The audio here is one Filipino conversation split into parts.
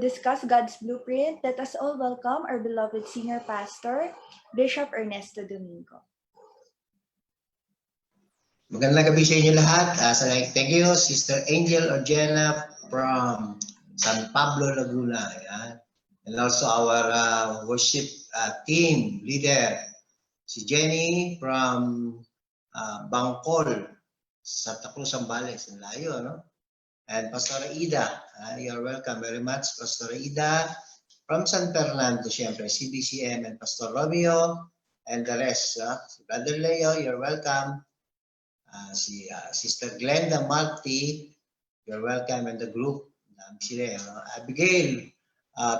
discuss God's blueprint, let us all welcome our beloved senior pastor, Bishop Ernesto Domingo. Magandang gabi sa inyo lahat. Thank you, Sister Angel Orgena from San Pablo, Laguna. Ayan. And also our worship team leader, si Jenny from Bangkol, Santa Cruz, Zambales. Ang layo, no? And Pastor Ida, you're welcome very much. Pastor Ida from San Fernando, siyempre, CBCM, and Pastor Romeo, and the rest. Si Brother Leo, you're welcome. Si Sister Glenda Marti, you're welcome, and the group. Sila, Abigail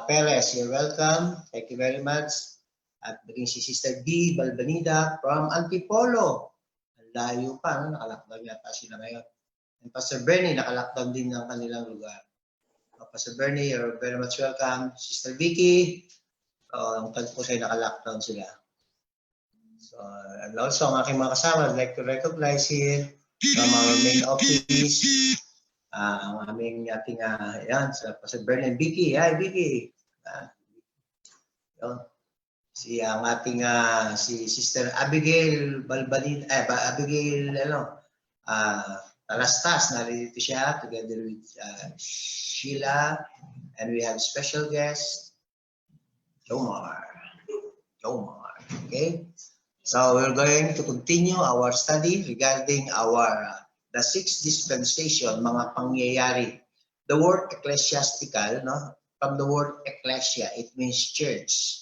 Perez, you're welcome. Thank you very much. At maging si Sister D. Balbanida from Antipolo. Ang layo pa, no? Nakalakbang yata sila ngayon. And Pastor Bernie, nakalockdown din ng kanilang lugar. Pastor Bernie, you're very much welcome. Sister Vicky, ang tagpo sa'yo, nakalockdown sila. So, and also, ang aking mga kasama, I'd like to recognize here from our main office, ang ating yan, sa Pastor Bernie and Vicky. Hi, Vicky. Si ang ating si Sister Abigail Balbanida, Abigail, Talastas, narito siya together with Sheila, and we have special guest, Jomar. Okay, so we're going to continue our study regarding the sixth dispensation, mga pangyayari. The word ecclesiastical, no? From the word ecclesia, it means church,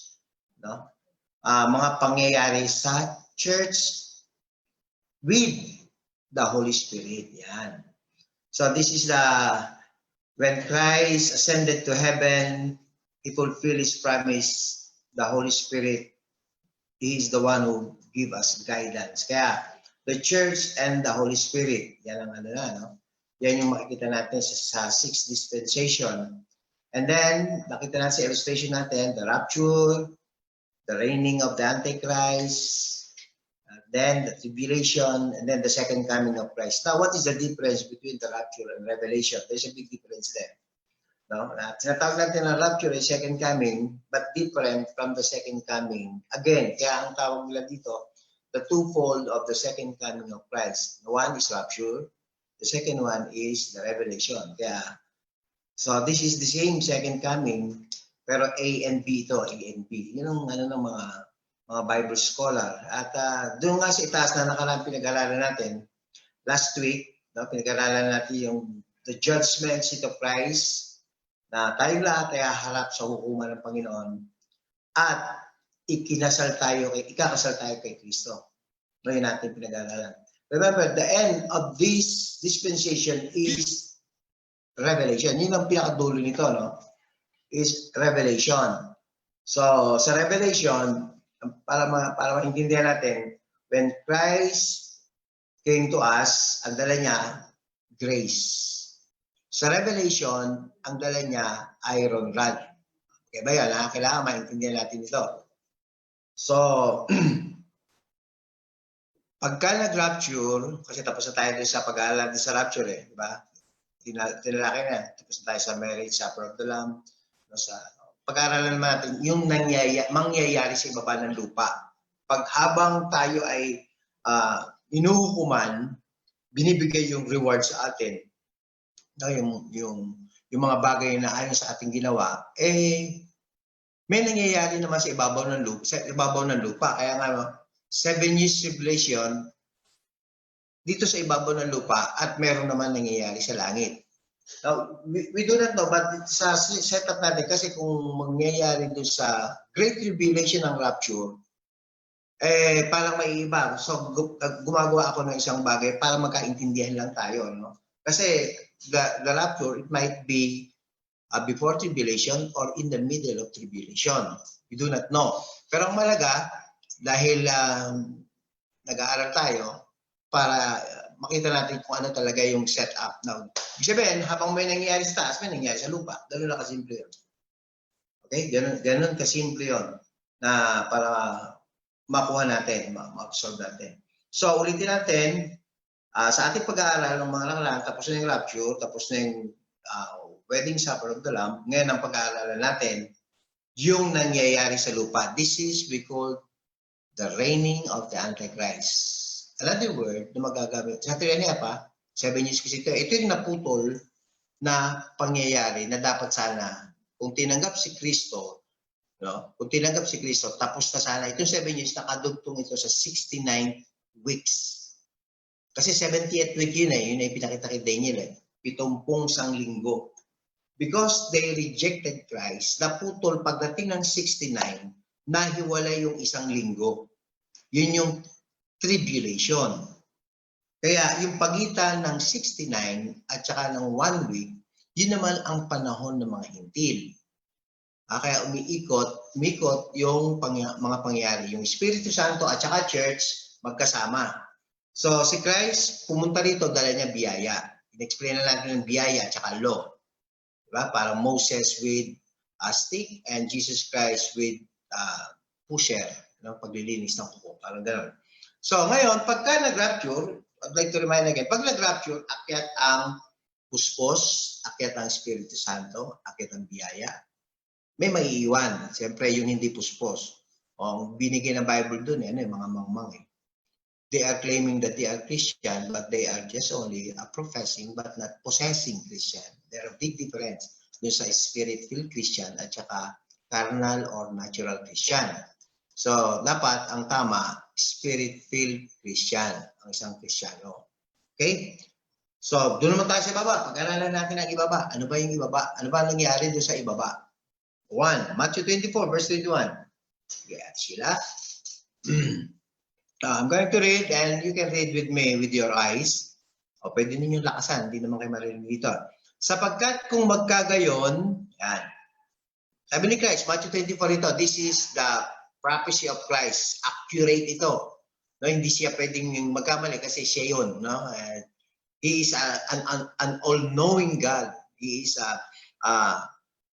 no? Mga pangyayari sa church with the Holy Spirit. Yan. So this is when Christ ascended to heaven, he fulfilled his promise. The Holy Spirit, he is the one who give us guidance. Kaya the church and the Holy Spirit, yan ang no? Yan yung makikita natin sa sixth dispensation. And then, nakita natin sa illustration natin, the rapture, the reigning of the Antichrist, then the tribulation, and then the second coming of Christ. Now, what is the difference between the rapture and revelation? There's a big difference there. No? Tinatawag natin ang rapture ay second coming, but different from the second coming. Again, kaya ang tawag nila dito, the twofold of the second coming of Christ. One is rapture, the second one is the revelation. Kaya, so this is the same second coming, pero A and B ito, A and B. Yun ang ng mga Bible scholar. At doon nga sa itaas na nakaraan pinag-aralan natin, last week, no, pinag-aralan natin yung the judgment seat of Christ, na tayong lahat ay haharap sa hukuman ng Panginoon at ikakasal tayo kay Kristo. No, yun natin pinag-aralan. Remember, the end of this dispensation is revelation. Yun ang pinakadulo nito, no? Is revelation. So, sa revelation, para maintindihan natin, when Christ came to us, ang dala niya, grace. Sa revelation, ang dala niya, iron rod. Okay ba yan? Kailangan maintindihan natin ito. So, pagka nag-rapture, kasi tapos na tayo sa pag-aaral sa rapture, di ba? Tinalaki na. Tapos na tayo sa marriage, supper of the Lamb. Sa pag-aaralan naman natin yung mangyayari sa ibaba ng lupa. Pag habang tayo ay inuhukuman, binibigay yung reward sa atin. No, yung mga bagay na ayon sa ating ginawa, may nangyayari naman sa ibabaw ng lupa. Kaya nga, 7 years tribulation dito sa ibabaw ng lupa at meron naman nangyayari sa langit. Now, we do not know, but sa setup natin, kasi kung mangyayari doon sa Great Tribulation ng rapture, parang may iba. So, gumagawa ako ng isang bagay para magkaintindihan lang tayo. No? Kasi the rapture, it might be before tribulation or in the middle of tribulation. We do not know. Pero ang malaga, dahil nag-aaral tayo, para makita natin kung ano talaga yung setup. Now, ibig sabihin, habang may nangyayari sa taas, may nangyayari sa lupa. Ganun lang kasimple yun. Okay? Ganun kasimple yun na para makuha natin, ma-absorb natin. So, ulitin natin, sa ating pag-aaral ng mga nakaraan, tapos na yung rapture, tapos na yung wedding supper of the Lamb. Ngayon ang pag-aaralan natin, yung nangyayari sa lupa. This is we call the reigning of the Antichrist. Another word na magagamit. Sa Triania pa, 7 years kasi ito yung naputol na pangyayari na dapat sana kung tinanggap si Kristo, no? Kung tinanggap si Kristo, tapos na sana. Itong 7 years, nakadugtong ito sa 69 weeks. Kasi 70th week yun yun ay pinakita kay Daniel 70 linggo. Because they rejected Christ, naputol pagdating ng 69, nahiwalay yung 1 linggo. Yun yung tribulation. Kaya yung pagitan ng 69 at saka ng 1 week, yun naman ang panahon ng mga hintil. Kaya umikot yung mga pangyayari. Yung Espiritu Santo at saka church magkasama. So si Christ pumunta rito, dala niya biyaya. In-explain na natin yung biyaya at saka law. Diba? Parang Moses with a stick and Jesus Christ with pusher, paglilinis ng kuko. Parang gano'n. So ngayon, pagka nag-rapture, I'd like to remind again, pag nag-rapture, akyat ang puspos, akyat ang Espiritu Santo, akyat ang biyaya. May maiiwan. Siyempre, yung hindi puspos. O binigay ng Bible dun, mga mangmang. They are claiming that they are Christian, but they are just only a professing but not possessing Christian. There are big difference dun sa spirit-filled Christian at saka carnal or natural Christian. So, dapat ang tama, spirit-filled Christian, ang isang Kristiyano. Okay? So, doon naman tayo sa ibaba. Pag-aralan natin ang ibaba. Ano ba yung ibaba? Ano ba nangyari doon sa ibaba? 1. Matthew 24, verse 21. Get sila. I'm going to read and you can read with me with your eyes. O pwede ninyong lakasan, hindi naman kayo marinig dito. Sapagkat kung magkagayon, yan. Sabi ni Christ, Matthew 24 ito, this is the prophecy of Christ. Accurate ito. No, hindi siya pwedeng magkamali kasi siya yun. No? He is an all-knowing God. He is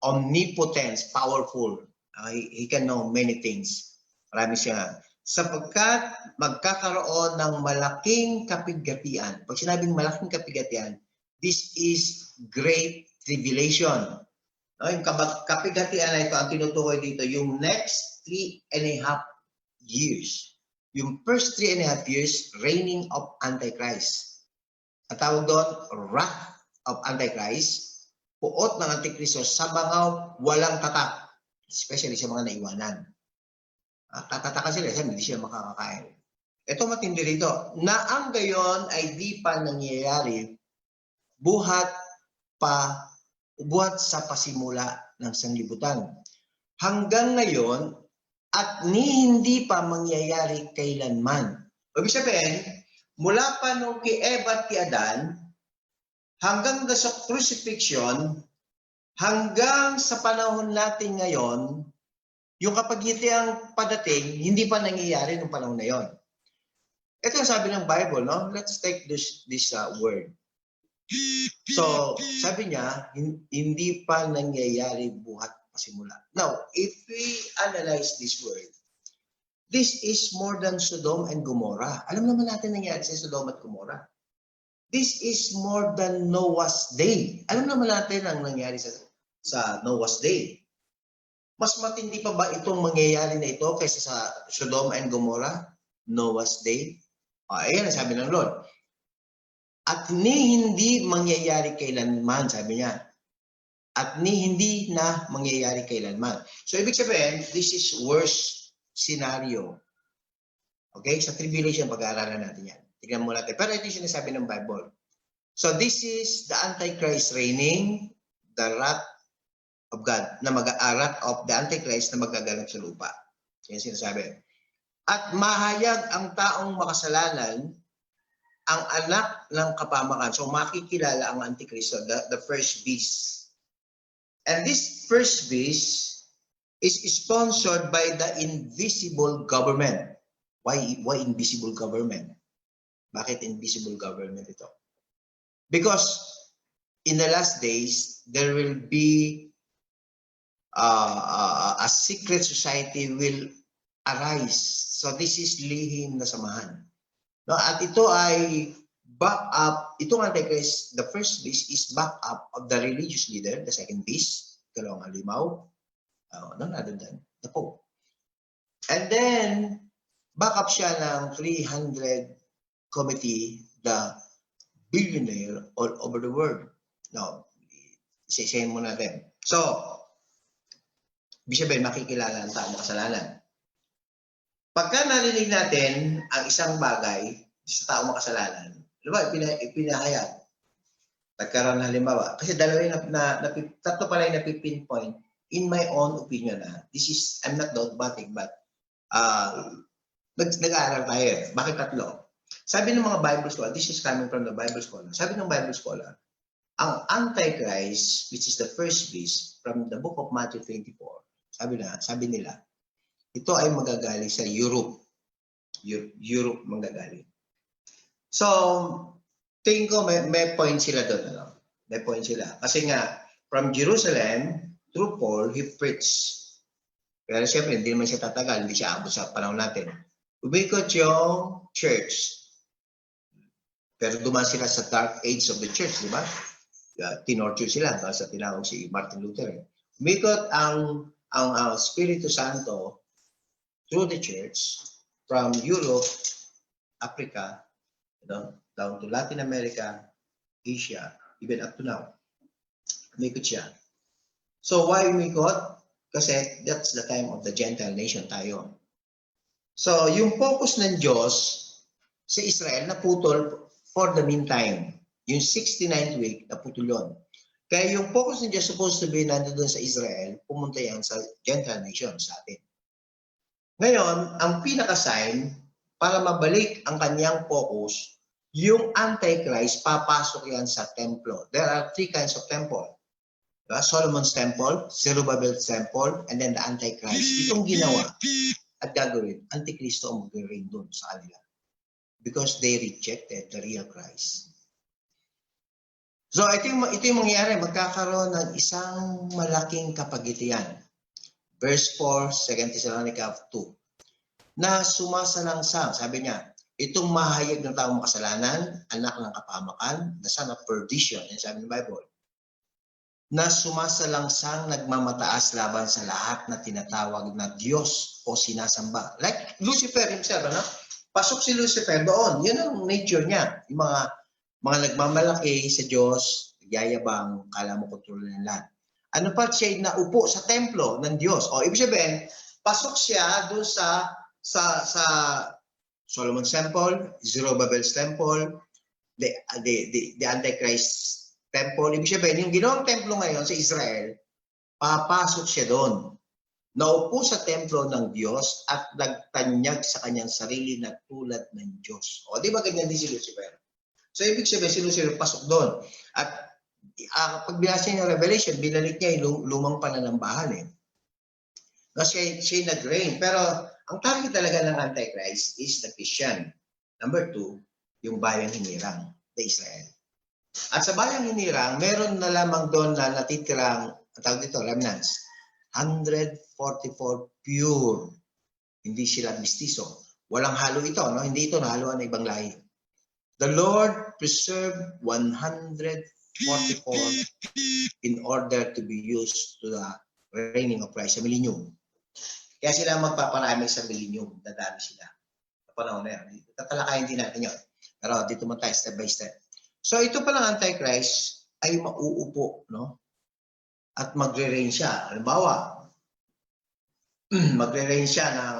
omnipotent, powerful. He can know many things. Marami siya. Sapagkat magkakaroon ng malaking kapigatian. Pag sinabing malaking kapigatian, this is great tribulation. No, yung kapigatian na ito, ang tinutukoy dito, yung next 3.5 years. Yung first 3.5 years, reigning of Antichrist. Ang tawag doon, wrath of Antichrist, puot ng Antikristo sa bangaw walang tatak, especially sa mga naiwanan. Tatataka sila, hindi sila makakakain. Ito matindi rito, na ang gayon ay di pa nangyayari buhat sa pasimula ng sanglibutan. Hanggang ngayon, at hindi pa mangyayari kailanman. Ibig sabihin, mula pa nung kay Eva at kay Adan, hanggang sa crucifixion, hanggang sa panahon natin ngayon, yung kapagitiang padating, hindi pa nangyayari nung panahon na yon. Ito ang sabi ng Bible, no? Let's take this word. So, sabi niya, hindi pa nangyayari buhat pasimula. Now, if we analyze this word, this is more than Sodom and Gomorrah. Alam naman natin nangyayari sa Sodom at Gomorrah. This is more than Noah's Day. Alam naman natin ang nangyari sa Noah's Day. Mas matindi pa ba itong mangyayari na ito kaysa sa Sodom and Gomorrah? Noah's Day? Ayan ang sabi ng Lord. At hindi mangyayari kailanman, sabi niya. At hindi na mangyayari kailanman. So, ibig sabihin, this is worst scenario. Okay? Sa tribulation, pag-aaralan natin yan. Tignan mo natin. Pero ito yung sinasabi ng Bible. So, this is the Antichrist reigning, the wrath of God, wrath of the Antichrist na magaganap sa lupa. Yan sinasabi. At mahayag ang taong makasalanan, ang anak ng kapamakan. So, makikilala ang Antikristo, the first beast. And this first beast is sponsored by the invisible government. Why invisible government? Bakit invisible government ito? Because in the last days, there will be a secret society will arise. So this is lihim na samahan. No, at ito ay back up, itong Antichrist, the first beast is back up of the religious leader, the second beast, ikalawang halimaw, the Pope. And then, back up siya ng 300 committee, the billionaire all over the world. Now, isa-isahin mo natin. So, ibig sabihin, makikilala ang taong makasalanan. Pagka narinig natin ang isang bagay sa taong makasalanan, diba, ipinahayag. Nagkaroon na halimbawa. Kasi tatlo pala yung napipinpoint in my own opinion. This is, I'm not dogmatic, but nag-aaral tayo. Bakit tatlo? Sabi ng mga Bible scholar, this is coming from the Bible scholar. Sabi ng Bible scholar, ang Antichrist, which is the first beast from the book of Matthew 24, sabi nila, ito ay magagaling sa Europe. Europe magagaling. So, tingin ko may point sila doon. Ano? May point sila. Kasi nga, from Jerusalem, through Paul, he preached. Pero siyempre, hindi naman siya tatagal. Hindi siya abot sa panahon natin. Umikot yung church. Pero duman sila sa dark age of the church, di ba? Tinorture sila sa tinawag si Martin Luther. Umikot ang Espiritu Santo through the church from Europe, Africa, down to Latin America, Asia, even up to now. Umikot siya. So why umikot? Kasi that's the time of the Gentile nation tayo. So yung focus ng Diyos sa Israel naputol for the meantime. Yung 69th week naputol yun. Kaya yung focus ng Diyos supposed to be nandun sa Israel, pumunta yan sa Gentile nation sa atin. Ngayon, ang pinaka-sign para mabalik ang kanyang focus, yung Antichrist, papasok yan sa templo. There are three kinds of temple. Diba? Solomon's temple, Zerubbabel's temple, and then the Antichrist. Itong ginawa at gagawin, Antikristo ang mag-reign doon sa kanila. Because they rejected the real Christ. So ito yung mangyayari, magkakaroon ng isang malaking kapagitian. Verse 4, 2 Thessalonica 2. Na sumasalangsang, sabi niya, itong mahayag ng taong makasalanan, anak ng kapamakan, the son of perdition, yan sabi ng Bible, na sumasalangsang nagmamataas laban sa lahat na tinatawag na Diyos o sinasamba. Like Lucifer himself, ano? Pasok si Lucifer doon. Yun ang nature niya. Yung mga nagmamalaki sa Diyos, yayabang, kala mo kontrolin ng lahat. Ano pa siya naupo sa templo ng Diyos? O ibig sabihin, pasok siya doon sa Solomon's temple, Zerubbabel's temple, the Antichrist temple. Ibig sabihin, yung ginawang templo ngayon sa Israel, papasok siya doon. Naupo sa templo ng Diyos at nagtanyag sa kanyang sarili na tulad ng Diyos. O di ba ganyan din si Lucifer? So ibig sabihin, si Lucifer pasok doon. At pag binasa niya yung Revelation, binalik niya yung lumang pananambahan eh. Kasi siya nag-reign. Pero ang target talaga ng Antichrist is the Christian. Number 2, yung bayang hinirang, the Israel. At sa bayang hinirang, meron na lamang doon na natitirang, ang tawag dito, remnants. 144 pure. Hindi sila mistiso. Walang halo ito, no? Hindi ito nahaluan ng ibang lahi. The Lord preserved 144 in order to be used to the reigning of Christ sa millennium. Kaya sila magpaparami sa millennium. Dadami sila. Sa panahon na yan. Tatalakayin din natin yun. Pero dito mo tayo step by step. So ito palang Antichrist ay mauupo, no? At magre-reign siya. Halimbawa, magre-reign siya ng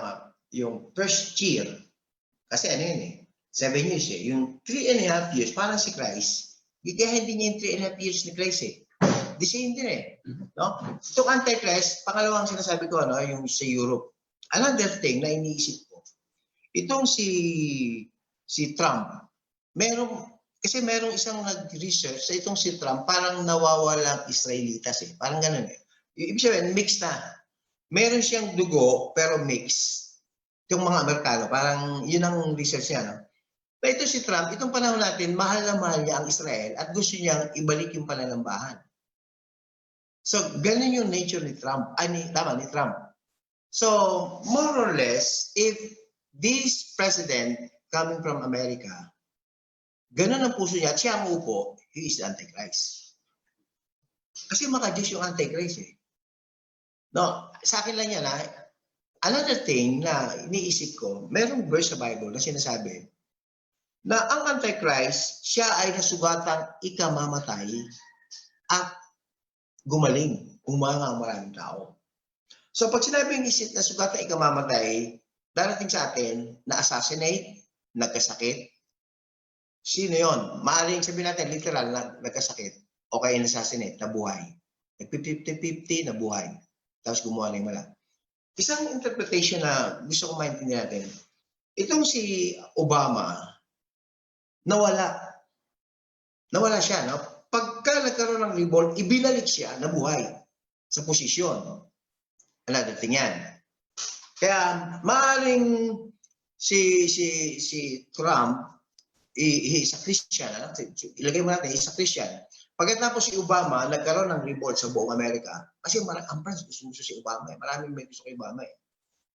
yung first year. Kasi ano yun eh, 7 years eh. Yung 3.5 years, parang si Christ, kaya hindi niya yung 3.5 years ni Christ eh. The same din eh. No? Itong Antichrist, pangalawang sinasabi ko, ano, yung sa Europe. Another thing na iniisip ko, itong si Trump, kasi merong isang nag-research sa itong si Trump, parang nawawalang Israelitas eh. Parang ganun eh. Ibig sabihin, mix na. Meron siyang dugo, pero mix. Itong mga Amerikano, parang yun ang research niya. No? Pero ito si Trump, itong panahon natin, mahal na mahal niya ang Israel at gusto niyang ibalik yung pananambahan. So, ganun yung nature ni Trump. Ni Trump. So, more or less, if this president coming from America Ganun ang puso niya at siya ang upo, he is the Antichrist. Kasi maka-Diyos yung Antichrist eh. No, sa akin lang yan ha. Another thing na iniisip ko, merong verse sa Bible na sinasabi na ang Antichrist, siya ay nasugatang ikamamatay at gumaling. Umanga ang maraming tao. So pag sinabing isip na sugatang ikamamatay, darating sa atin na assassinate, nagkasakit. Sino yon? Maaaring sabihin natin literal na nagkasakit o kaya in-assassinate, nabuhay. Nag-50-50, nabuhay. Tapos gumawa ng mala. Isang interpretation na gusto ko maintindihan natin, itong si Obama, nawala. Nawala siya. No? Pagka nagkaroon ng revolt, ibinalik siya, nabuhay sa posisyon. Another thing yan. Kaya maaaring si Trump, isa Christian, ilagay mo natin, isa Christian. Pagkatapos si Obama, nagkaroon ng revolt sa buong Amerika. Kasi ang France gusto si Obama. Maraming may gusto kay Obama eh.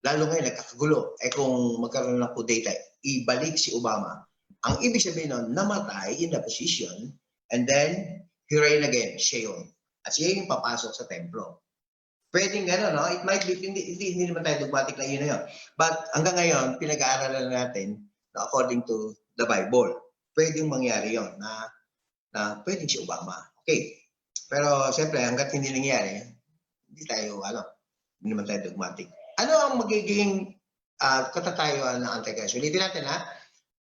Lalo ngayon, nagkakagulo. Eh kung magkaroon ng kudeta, ibalik si Obama. Ang ibig sabihin nun, namatay in the position, and then, he reign again. Siya yun. At siya yung papasok sa templo. Pwedeng gano'n, no? It might be, hindi naman tayo dogmatic na yun na yun. But hanggang ngayon, pinag-aaralan natin na according to the Bible. Pwedeng mangyari yun na pwedeng si Obama. Okay. Pero siyempre, hanggat hindi nangyari, hindi tayo, hindi naman tayo dogmatic. Ano ang magiging katatayuan ng Antichrist? Ulitin natin ha.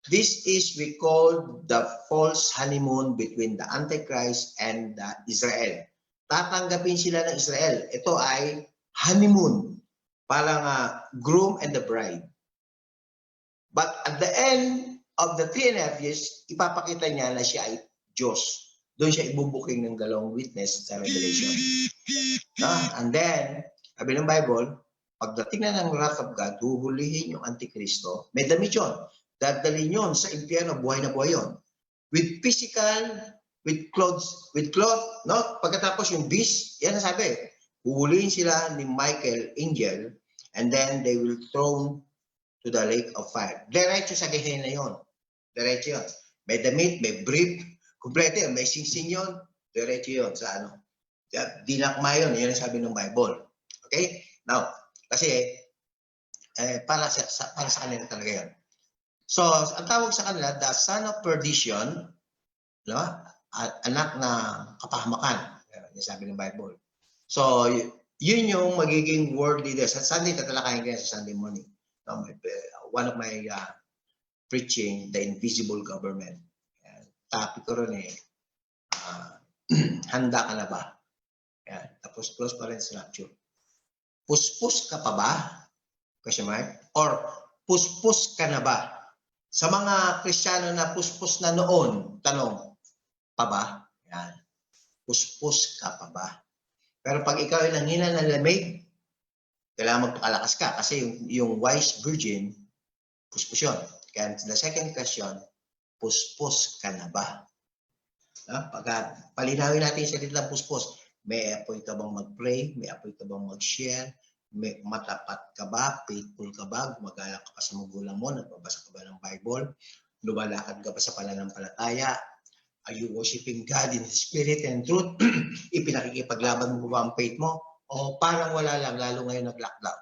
This is we call the false honeymoon between the Antichrist and the Israel. Tatanggapin sila ng Israel. Ito ay honeymoon. Parang groom and the bride. But at the end of the 3.5 years, ipapakita niya na siya ay Diyos. Doon siya ibubuking ng dalawang witness sa Revelation. And then, sabi ng Bible, pagdating na ng wrath of God, huhulihin yung Antikristo. May damit yun. Dadalhin yun sa impyerno, buhay na buhay yun. With physical, with clothes, no? Pagkatapos yung beast, yan ang sabi, huhulihin sila ni Michael, angel, and then they will thrown to the lake of fire. Diretso sa Gehenna yun. Diretso yun. May damit, may brief, kompleto yun. May singsing yun. Diretso yun sa dinakma yun. Yan ang sabi ng Bible. Okay? Now, kasi, para sa kanila talaga yun. So, ang tawag sa kanila, the son of perdition, no? Anak na kapahamakan. Yan sabi ng Bible. So, yun yung magiging world leader. Sa Sunday, tatalakayin kaya sa Sunday morning. No? One of my preaching, the invisible government. Topic ko rin handa ka na ba? Yan. Tapos close pa rin sa rapture. Puspus ka pa ba? Question mark? Or puspus ka na ba? Sa mga Kristiyano na puspus na noon, tanong, pa ba? Yan. Puspus ka pa ba? Pero pag ikaw ay nanghina ng lamig, kailangan magpakalakas ka kasi yung wise virgin, puspus yun. Kaya the second question, puspus ka na ba? Pagka palinawin natin yung salita puspus, may apoy ka bang mag-pray? May apoy ka bang mag-share? May matapat ka ba? Faithful ka ba? Gumagala ka pa sa magulang mo? Nagbabasa ka ba ng Bible? Lumalakad ka pa sa pananampalataya? Are you worshiping God in spirit and truth? Ipinakikipaglaban mo ba ang faith mo? O parang wala lang, lalo ngayon nag-lockdown?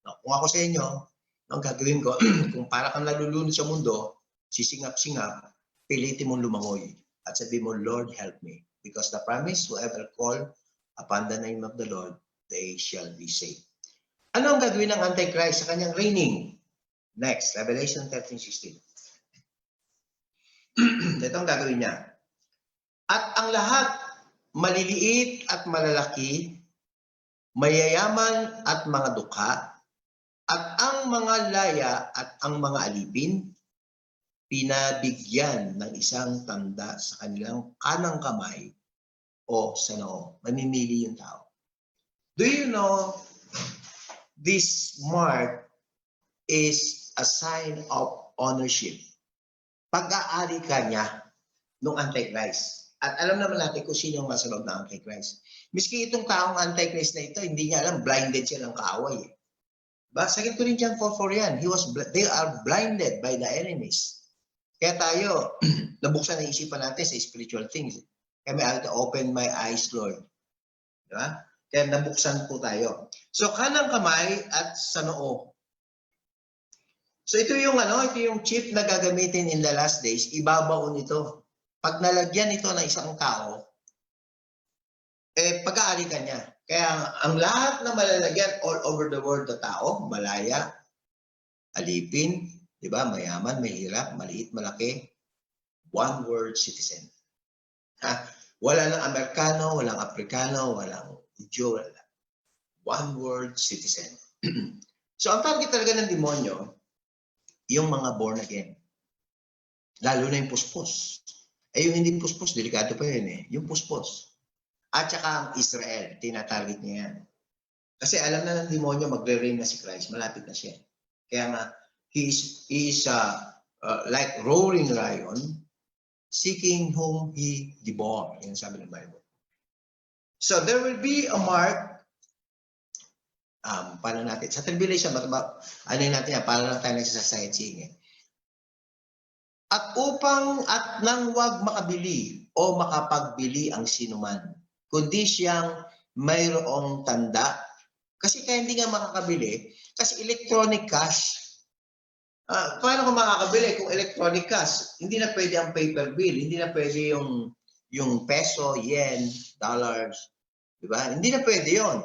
Kung ako sa inyo, ang gagawin ko, kung para kang nalulunod sa mundo, sisingap-singap, pilitin mong lumangoy. At sabi mo, Lord, help me. Because the promise, whoever call upon the name of the Lord, they shall be saved. Ano ang gagawin ng Antichrist sa kanyang reigning? Next, Revelation 13:16. Ito ang gagawin niya. At ang lahat, maliliit at malalaki, mayayaman at mga dukha, at ang mga laya at ang mga alipin, pinabigyan ng isang tanda sa kanilang kanang kamay o sa noo. Mamimili yung tao. Do you know this mark is a sign of ownership? Pag-aari ka niya ng Antichrist. At alam naman natin kung sino ang nasa loob ng Antichrist. Miski itong taong Antichrist na ito, hindi niya alam, blinded siya ng kaaway. Ba, 2 Corinthians 4:4 yan. They are blinded by the enemies. Kaya tayo, nabuksan ang isipan natin sa spiritual things. Kaya may to open my eyes, Lord. Diba? Kaya nabuksan po tayo. So, kanang kamay at sa noo. So, ito yung chip na gagamitin in the last days. Ibabaon ito. Pag nalagyan ito ng isang tao, pag-aari ka niya. Kaya ang lahat na malalagyan all over the world na tao, malaya, alipin, di ba, mayaman, mahirap, maliit, malaki, one world citizen. Ha? Wala nang Amerikano, walang Afrikano, walang Hudyo, wala. One world citizen. So ang target talaga ng demonyo, yung mga born again. Lalo na yung puspos. Yung hindi puspos, delikado pa yun yung puspos. At saka ang Israel, tinatarget niya yan. Kasi alam na ng demonyo, magre-reign na si Christ, malapit na siya. Kaya nga, he is like roaring lion, seeking whom he devour. Yan sabi ng Bible. So there will be a mark, paano natin, sa tribulation, ano natin yan, paano lang tayo nagsasightseeing At nang wag makabili o makapagbili ang sinuman, kundi siyang mayroong tanda. Kasi kaya hindi nga makakabili, kasi electronic cash. Paano kung makakabili kung electronic cash? Hindi na pwede ang paper bill, hindi na pwede yung peso, yen, dollars, di ba? Hindi na pwede yon.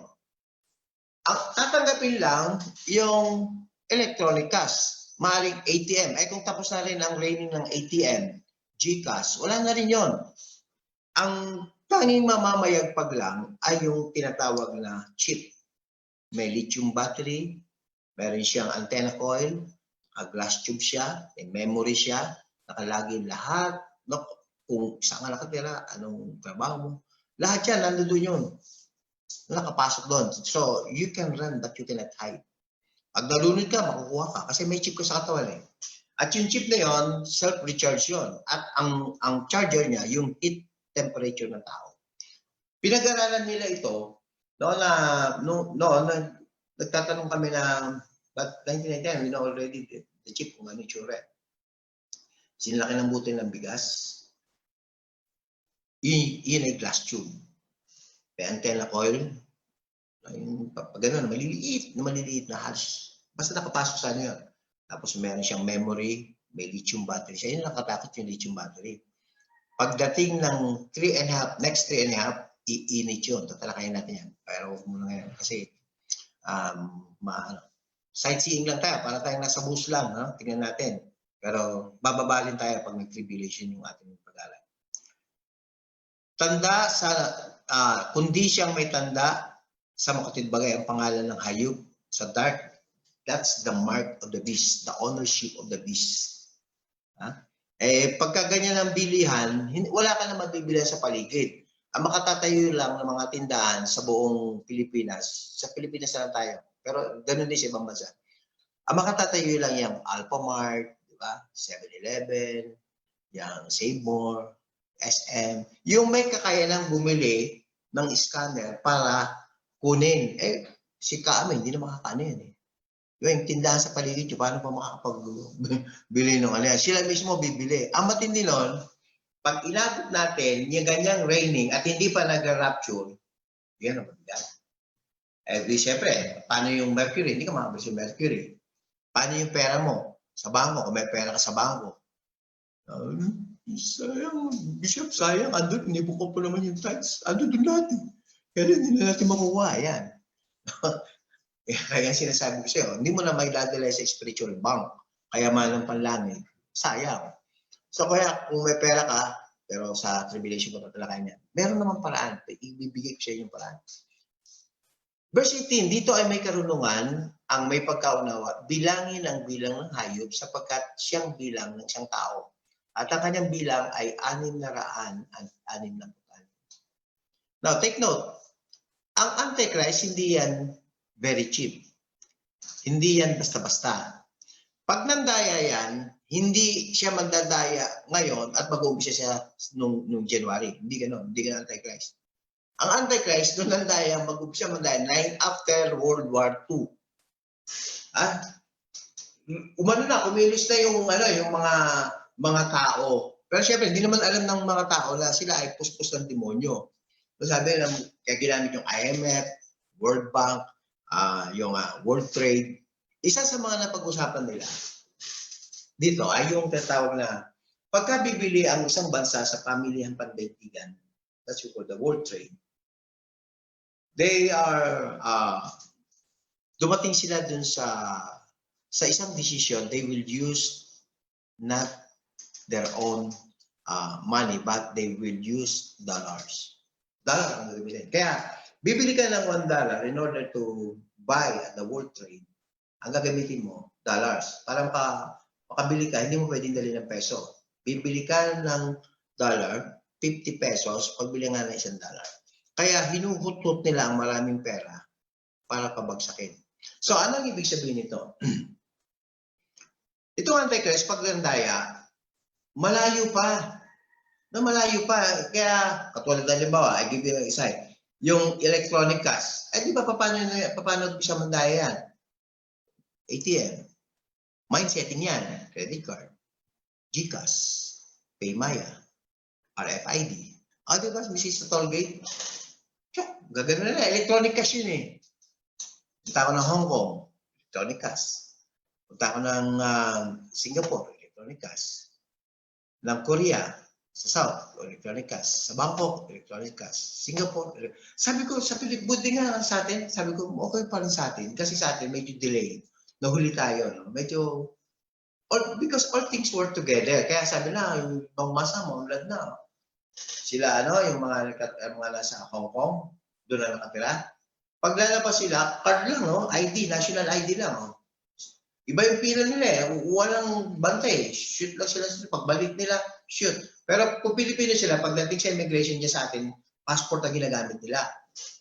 Ang tatanggapin lang yung electronic cash. Maring ATM. Kung tapos na rin ang reigning ng ATM, GCash, wala na rin yon. Ang tanging mamamayagpag lang ay yung tinatawag na chip. May lithium battery, meron siyang antenna coil, glass tube siya, may memory siya, nakalagay lahat, kung saan ka nakatira, anong trabaho mo, lahat yan, nandoon yun. Nakapasok doon. So, you can run but you cannot hide. Pag nalunod ka, makukuha ka kasi may chip ka sa katawan At yung chip na yon, self-recharge yon. At ang charger niya, yung heat temperature ng tao. Pinag-aralan nila ito noon nagtatanong kami na but 1999, we know already the chip kung ano yung tsura. Sinlaki ng butil ng bigas. Yun ay glass tube. May antenna coil. Pag gano'n, maliliit na hash. Basta nakapasok sa yun. Tapos meron siyang memory, may lithium battery siya. Yun lang katakot yung lithium battery. Pagdating ng next 3.5, iinit yun. Tatalakayin natin yan. Pero huwag muna ngayon. Kasi, sightseeing lang tayo. Para tayong nasa bus lang. Tingnan natin. Pero bababalin tayo pag nag-tribulation yung ating pag-aaral. Tanda kundi siyang may tanda sa makatid bagay ang pangalan ng hayop sa dark. That's the mark of the beast, the ownership of the beast. Pagka ganyan ang bilihan, wala ka na mabibilihan sa paligid. Ang makatatayo lang ng mga tindahan sa buong Pilipinas, sa Pilipinas na lang tayo, pero ganun din sa ibang bansa. Ang makatatayo lang yung Alphamart, di ba? 7-Eleven, yung Save More, SM, yung may kakayanang bumili ng scanner para kunin. Si Kami, hindi na makakaano yan Yung tindahan sa paligid nyo, paano pa makakapagbili ng ano yan? Sila mismo bibili. Ang matindi nun, pag inabot natin yung ganyang raining at hindi pa nag-rapture, yan ang mabigat. Siyempre, paano yung mercury? Hindi ka makabili sa mercury. Paano yung pera mo? Sa bangko, kung may pera ka sa bangko. Sayang, Bishop, sayang. Andun, inipon ko pa naman yung tithes. Andun doon natin. Kaya hindi na natin makuha. Yan. Kaya sinasabi ko sa'yo, hindi mo na may dadala sa spiritual bank. Kaya malang panlangit. Sayang. So kaya kung may pera ka, pero sa tribulation ko tatalakayin niya, meron naman paraan. Ibibigay ko sa inyo yung paraan. Verse 18, dito ay may karunungan ang may pagkaunawa. Bilangin ang bilang ng hayop sapagkat siyang bilang ng isang tao. At ang kanyang bilang ay 666. Now, take note. Ang Antichrist, hindi yan very cheap. Hindi yan basta-basta. Pag nandaya yan, hindi siya magdadaya ngayon at mag-uumpisa siya nung January. Hindi gano'n. Hindi gano'n Antichrist. Ang Antichrist, nung nandaya, mag-uumpisa mandaya after World War II. Umano na, kumilos na yung mga mga tao. Pero syempre, hindi naman alam ng mga tao na sila ay puspos ng demonyo. So sabi na, kaya ginamit yung IMF, World Bank, yung World Trade. Isa sa mga napag-usapan nila dito ay yung tatawag na pagka bibili ang isang bansa sa pamilihang pandaigdigan, that's called the World Trade, they are, dumating sila dun sa isang decision, they will use not their own money, but they will use dollars. Dollar ang gagamitin. Kaya, bibili ka ng $1 in order to buy at the World Trade, ang gagamitin mo, dollars. Para makabili ka, hindi mo pwedeng dali ng peso. Bibili ka ng dollar, 50 pesos, pagbili nga ng $1. Kaya hinuhut-hut nila ang maraming pera para pabagsakin. So, anong ibig sabihin nito? Itong Antichrist, paglandaya, malayo pa. Malayo pa. Kaya, katulad na halimbawa, I give you an insight. Yung electronic cash, di ba paano siya mandaya yan? ATM. Mind setting yan. Credit card. GCash. Paymaya. RFID. Di ba? Mrs. sa tollgate. Gagano na. Electronic cash yun eh. Punta ako ng Hong Kong. Electronic cash. Punta ako ng Singapore. Electronic cash. Ng Korea. Sa South, electronic cash. Sa Bangkok, electronic cash. Singapore, sabi ko, sa buti nga sa atin, sabi ko, okay pa rin sa atin. Kasi sa atin, medyo delay. Nahuli tayo, no? Medyo, because all things work together. Kaya sabi na, yung ibang masa, maunlad na. Sila, yung mga nasa Hong Kong, doon na nakatira. Pag lalabas sila, card lang, no? ID, national ID lang, no? Iba yung pila nila eh. Walang bantay. Shoot lang sila. Pagbalik nila, shoot. Pero kung Pilipino sila, pagdating sa immigration niya sa atin, passport ang ginagamit nila.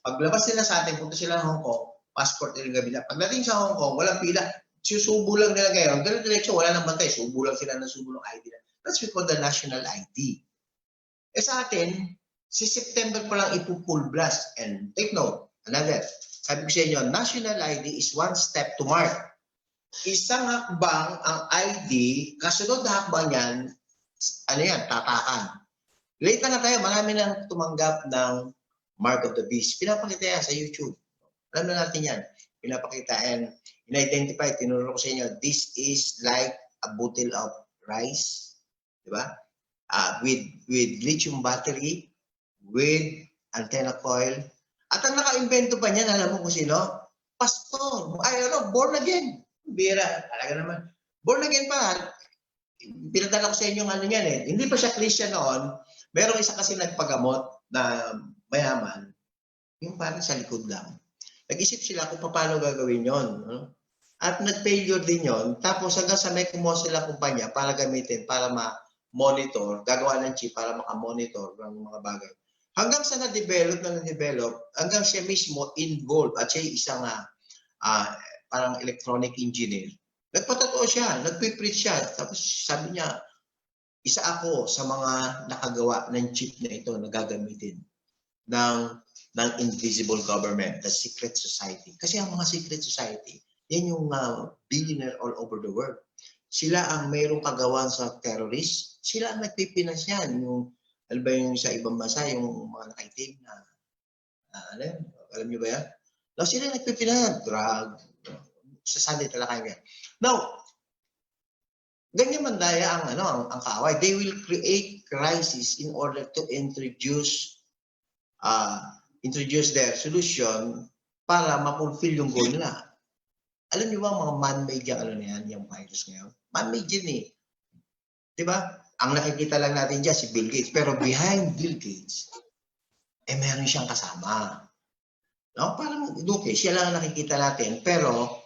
Paglabas nila sa atin, punta sila ng Hong Kong, passport ang ginagamit nila. Pagdating sa Hong Kong, walang pila. Susubo lang nila ngayon. Diretso, wala nang bantay. Subo lang sila ng subo ng ID nila. That's what we call the national ID. Sa atin, si September pa lang ipo-full blast. And take note, another. Sabi ko sa inyo, national ID is one step to mark. Isang hakbang ang ID, kasunod na hakbang yan, tatakan. Late na tayo, marami nang tumanggap ng Mark of the Beast. Pinapakita yan sa YouTube. Alam na natin yan. Pinapakita and in-identify, tinuro ko sa inyo, this is like a bottle of rice, di ba? With lithium battery, with antenna coil. At ang naka-invento pa niyan, alam mo kung sino? Pastor. Born again. Bira, talaga naman. Born again pa. Pinadala ko sa inyo ano yan eh. Hindi pa siya Christian noon. Merong isa kasi nagpagamot na mayaman. Yung parang sa likod lang. Nag-isip sila kung paano gagawin yon. At nag-failure din yon. Tapos hanggang sa may kumuha sila kumpanya para gamitin, para ma-monitor, gagawa ng chip para makamonitor ng mga bagay. Hanggang sa na-develop, hanggang siya mismo involved at siya isang parang electronic engineer. Nagpatotoo siya, nagpipreach siya. Tapos sabi niya, isa ako sa mga nakagawa ng chip na ito na gagamitin ng invisible government, the secret society. Kasi ang mga secret society, yan yung billionaire all over the world. Sila ang mayroong kagawan sa terrorist. Sila ang nagpipinas yan. Alam ba yung sa ibang bansa, yung mga nakaitim na, alam niyo ba yan? No, sila nagpipinas, drug, sa Sunday talaga yan. Now, ganyan mandaya ang kaaway. They will create crisis in order to introduce their solution para ma-fulfill yung goal nila. Alam niyo ba mga man-made yung virus ngayon? Man-made yun eh. Diba? Ang nakikita lang natin dyan si Bill Gates. Pero behind Bill Gates, meron siyang kasama. No? Parang Duque, siya lang ang nakikita natin. Pero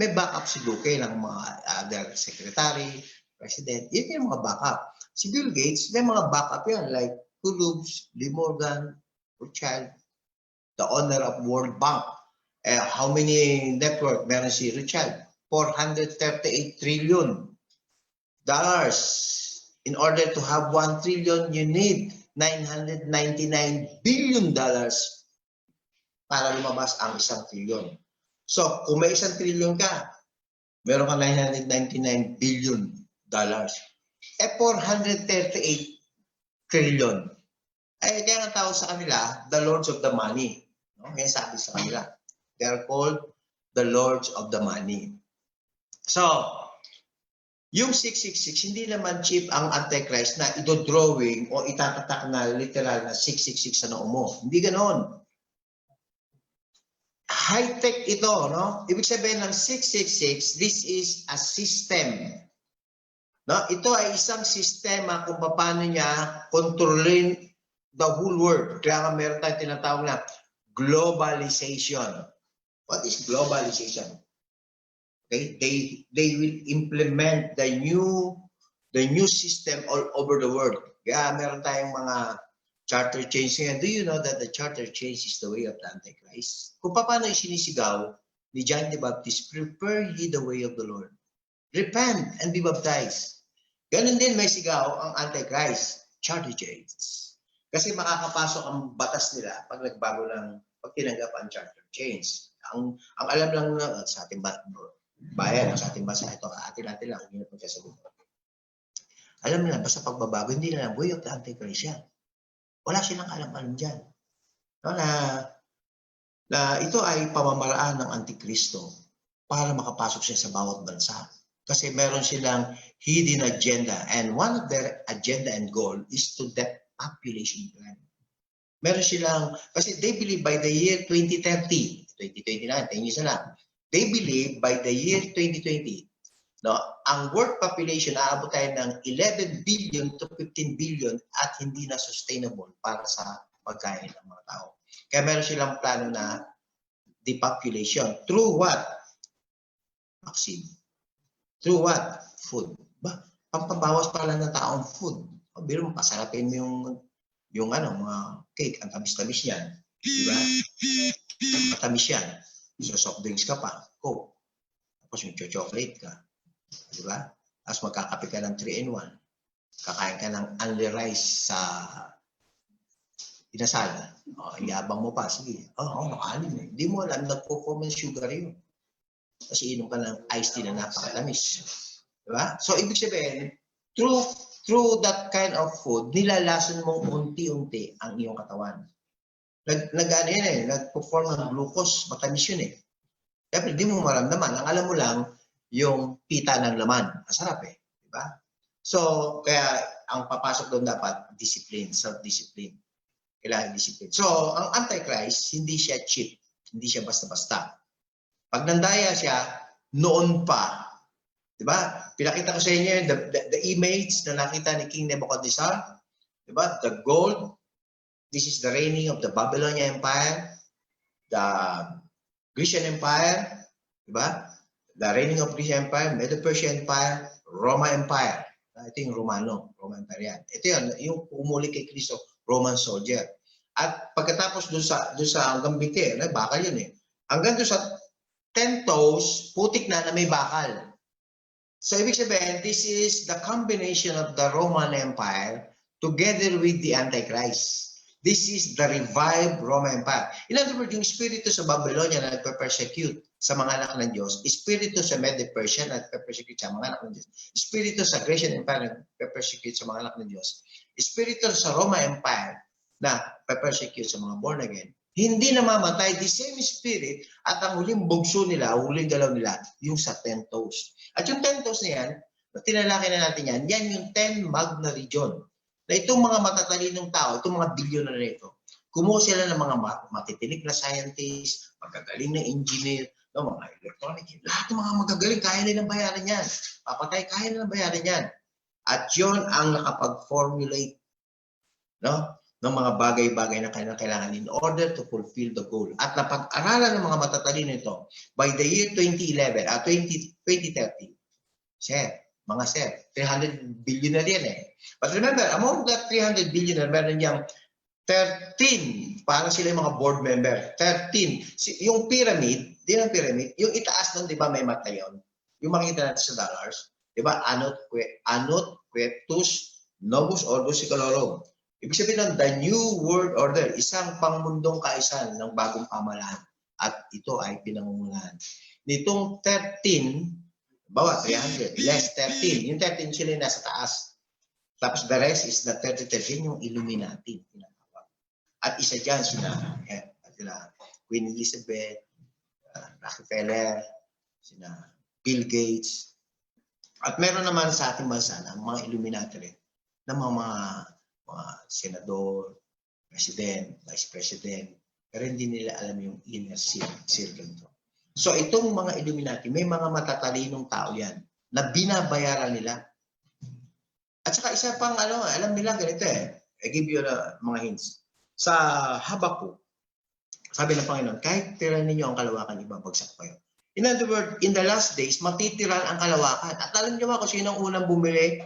may backup si Duque ng mga other secretary, president. Yun yung mga backup. Si Bill Gates, may mga backup yan like Kulubs, Lee Morgan, Rothschild, the owner of World Bank. How many network meron si Rothschild? $438 trillion. In order to have 1 trillion, you need $999 billion para lumabas ang 1 trillion. So, kung may 1 trillion ka, meron ka $999 billion. 438 trillion. Ay, kaya ang tawag sa kanila, the lords of the money. No? Yan sabi sa kanila. They are called the lords of the money. So, yung 666, hindi naman cheap ang Antichrist na idodrawing o itatatak na literal na 666 sa noo mo. Hindi ganon. High-tech ito, no? Ibig sabihin ng 666, this is a system. No? Ito ay isang sistema kung paano niya kontrolin the whole world. Kaya nga meron tayong tinatawag na globalization. What is globalization? Okay? They will implement the new system all over the world. Kaya meron tayong mga charter change ngayon. Do you know that the charter change is the way of the Antichrist? Kung paano isinisigaw ni John the Baptist, prepare ye the way of the Lord. Repent and be baptized. Ganun din may sigaw ang Antichrist, charter change. Kasi makakapasok ang batas nila pag nagbago ng pag tinanggap ang charter change. Ang alam lang na sa ating bayan, sa ating bansa, ito, atin-atin lang, hindi na pagsasagot. Alam nila, basta pagbabago, hindi na lang way of the Antichrist yan. Wala silang alam-alam dyan. No, na ito ay pamamaraan ng Antikristo para makapasok siya sa bawat bansa. Kasi meron silang hidden agenda. And one of their agenda and goal is to depopulation plan. Meron silang, kasi they believe by the year 2030, 2029, 10 years na lang, they believe by the year 2020, no, ang world population aabot tayo ng 11 billion to 15 billion at hindi na sustainable para sa pagkain ng mga tao. Kaya meron silang plano na depopulation. Through what? Vaccine. Through what? Food. Ba? Pampabawas pala ng taong food. O, biro mo, pasarapin mo yung mga cake. Ang tamis-tamis yan. Diba? Matamis yan. So, soft drinks ka pa. Coke. Tapos yung chocolate ka. Diba? Tapos magkakape ka ng 3-in-1. Kakain ka ng only rice sa inasal. Iyabang mo pa. Sige. Nakalim eh. Hindi mo alam, nagpo-form ng sugar yun. Kasi inom ka ng iced tea na napakatamis. Diba? So, ibig sabihin, through that kind of food, nilalason mo unti-unti ang iyong katawan. Nag-perform ng glucose, matamis yun eh. Kaya hindi mo maramdaman. Ang alam mo lang, yung pita ng laman. Masarap eh. Diba? So, kaya ang papasok doon dapat, discipline, self-discipline. Kailangan discipline. So, ang Antichrist, hindi siya cheap. Hindi siya basta-basta. Pag nandaya siya, noon pa. Diba? Pinakita ko sa inyo the image na nakita ni King Nebuchadnezzar. Diba? The gold. This is the reigning of the Babylonian Empire, the Grecian Empire, diba? The reigning of Grecian Empire, Medo-Persian Empire, Roma Empire. Ito yung Roman Empire yan. Ito yun, yung umuli kay Kristo, Roman soldier. At pagkatapos doon sa hanggang biti, bakal yun eh. Hanggang doon sa 10 toes, putik na may bakal. So ibig sabihin, this is the combination of the Roman Empire together with the Antichrist. This is the revived Roman Empire. In other words, yung spirito sa Babylonia na nagpe-persecute sa mga anak ng Diyos, spirito sa Medo-Persia na nagpe-persecute sa mga anak ng Diyos, spirito sa Grecian Empire na nagpe-persecute sa mga anak ng Diyos, spirito sa Roman Empire na nagpe-persecute sa mga born again, hindi namamatay, the same spirit, at ang huling bugso nila, huling galaw nila, yung sa 10 toes. At yung 10 toes na yan, tinalaki na natin yan, yan yung 10 magna region. Na itong mga matatalinong tao, itong mga billionaire na ito, kumuha sila ng mga matitinik na scientist, magagaling na engineer, no, mga electronic, lahat ng mga magagaling, kaya nilang bayaran yan. Papatay, kaya nilang bayaran yan. At yun ang nakapag-formulate, no, ng mga bagay-bagay na kailangan in order to fulfill the goal. At napag-aralan ng mga matatalino ito, by the year 2011, 2030, mga 300 billionaire yan eh. But remember, among that 300 billionaire, meron niyang 13, parang sila yung mga board member, 13. Yung pyramid, yung itaas nun, di ba may mata yun? Yung makikita natin sa dollars, di ba? Anot, Quietus, Novus, Ordo, Secolorum. Ibig sabihin ng the New World Order, isang pangmundong kaisan ng bagong pamahalaan. At ito ay pinangungunahan. Nitong 13, bawa 300, less 13. Yung 13 sila nasa taas. Tapos the rest is the 33, yung Illuminati. At isa dyan sila Queen Elizabeth, Rockefeller, sina Bill Gates. At meron naman sa ating bansa na mga Illuminati rin, na mga senador, president, vice president, pero hindi nila alam yung inner circle to. So itong mga Illuminati, may mga matatalinong tao yan na binabayaran nila. At saka isa pang alam nila ganito I give you mga hints. Sa Habakuk, sabi ng Panginoon, kahit tirahan ninyo ang kalawakan, ibabagsak kayo. In other words, in the last days, matitiran ang kalawakan. At alam niyo ba kung sino ang unang bumili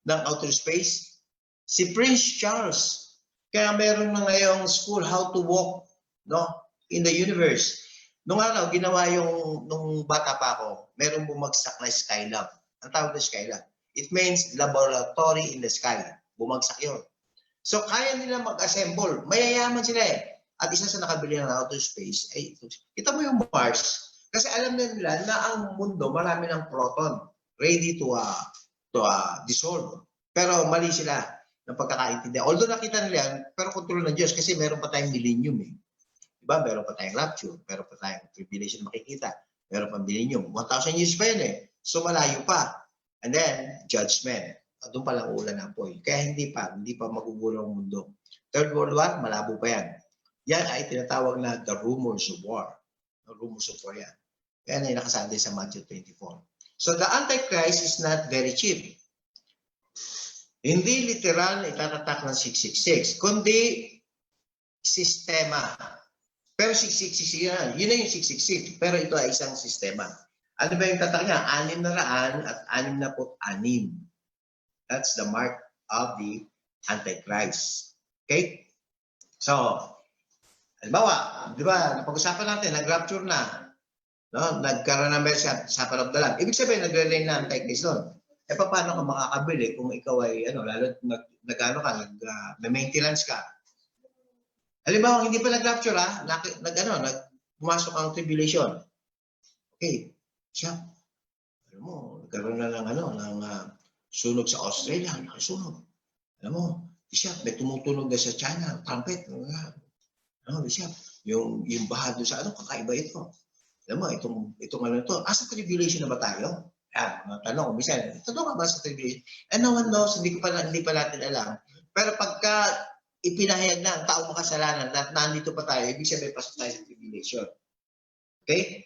ng outer space? Si Prince Charles. Kaya meron na ngayong school how to walk in the universe. Nung araw, ginawa nung bata pa ako, merong bumagsak na Skylab. Ang tawag na Skylab. It means laboratory in the sky. Bumagsak yun. So, kaya nila mag-assemble. Mayayaman sila At isa sa nakabili ng outer space ay ito. Kita mo yung Mars. Kasi alam na nila na ang mundo marami ng proton ready to dissolve. Pero mali sila ng pagkakaintindihan. Although nakita nila yan, pero kontrol ng Diyos kasi meron pa tayong millennium Diba? Meron pa tayong rapture, meron pa tayong tribulation makikita, meron pa millennium. 1,000 years pa yun So malayo pa. And then, judgment. Doon pa lang ulan ng apoy. Kaya hindi pa magugulo ang mundo. Third World War, malabo pa yan. Yan ay tinatawag na the rumors of war. The rumors of war yan. Yan ay nakasabi sa Matthew 24. So the Antichrist is not very cheap. Hindi literal na itatatak ng 666, kundi sistema. Pero 666 yan. Yun na yung 666. Pero ito ay isang sistema. Ano ba yung tatak niya? 666. That's the mark of the Antichrist. Okay? So, halimbawa, di ba, napag-usapan natin, nag-rapture na. Nagkaroon na sa panagdalang. Ibig sabihin, nagre-reign na Antichrist doon. Paano ka makakabili kung ikaw ay, lalo may maintenance ka. Halimbawa, hindi pa nag-rapture pumasok ang tribulation. Okay. Siya, alam mo, nagkaroon na ng sunog sa Australia, nakasunog. Alam mo, siya, may tumutunog na sa China, trumpet. Siya, yung baha doon sa kakaiba ito. Alam mo, itong ito, sa tribulation na ba tayo? Mga tanong, minsan, tanong ka ba sa tribulation? No one knows, hindi pa natin alam. Pero pagka ipinahayag na ang taong makasalanan at nandito pa tayo, ibig sabihin pasok tayo sa tribulation. Okay?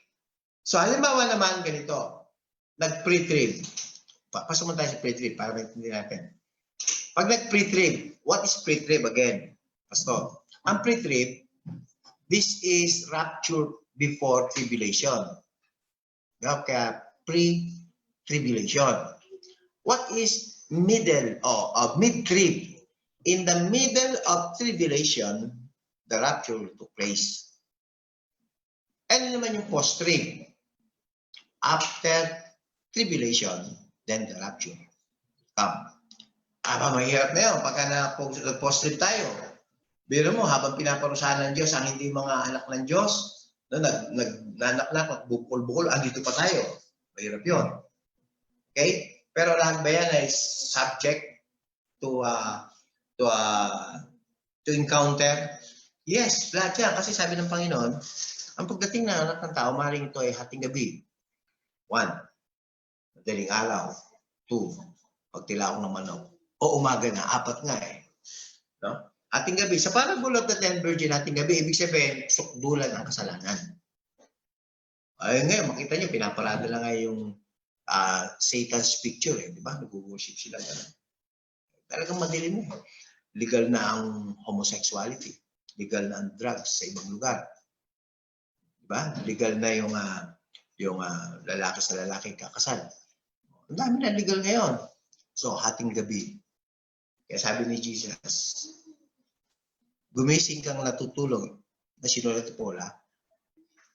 So, halimbawa naman ganito, nag-pre-trib. Pasok mo tayo sa pre-trib para maintindihan natin. Pag nag-pre-trib, what is pre-trib again? Pastor, ang pre-trib, this is rapture before tribulation. Kaya pre-tribulation. What is middle of mid-trib? In the middle of tribulation, the rapture took place. Ano naman yung post-trib? After tribulation, then the rapture come. Mahirap na yun pagka na-post-trib tayo. Biro mo, habang pinaparusahan ng Diyos ang hindi mga anak ng Diyos, nagnanak, bukol-bukol, andito pa tayo. Mahirap yun. Okay? Pero lahat ba yan ay subject to encounter? Yes, lahat yan. Kasi sabi ng Panginoon, ang pagdating ng anak ng tao, maaaring ito ay hating gabi. 1, madaling araw. 2, pagtilaok ng manok. O umaga na, 4 nga No? Hating gabi. Sa parabulot na 10 virgin, hating gabi, ibig sabihin, sukdulan ang kasalanan. Ay ngayon, makita niyo, pinaparada lang nga yung Satan's picture. Di ba? Nag-worship sila. Talagang madilim Legal na ang homosexuality. Legal na ang drugs sa ibang lugar. Di ba? Legal na yung lalaki sa lalaki kakasal. Ang dami na legal ngayon. So, hating gabi. Kaya sabi ni Jesus, gumising kang natutulog na sinulat Paula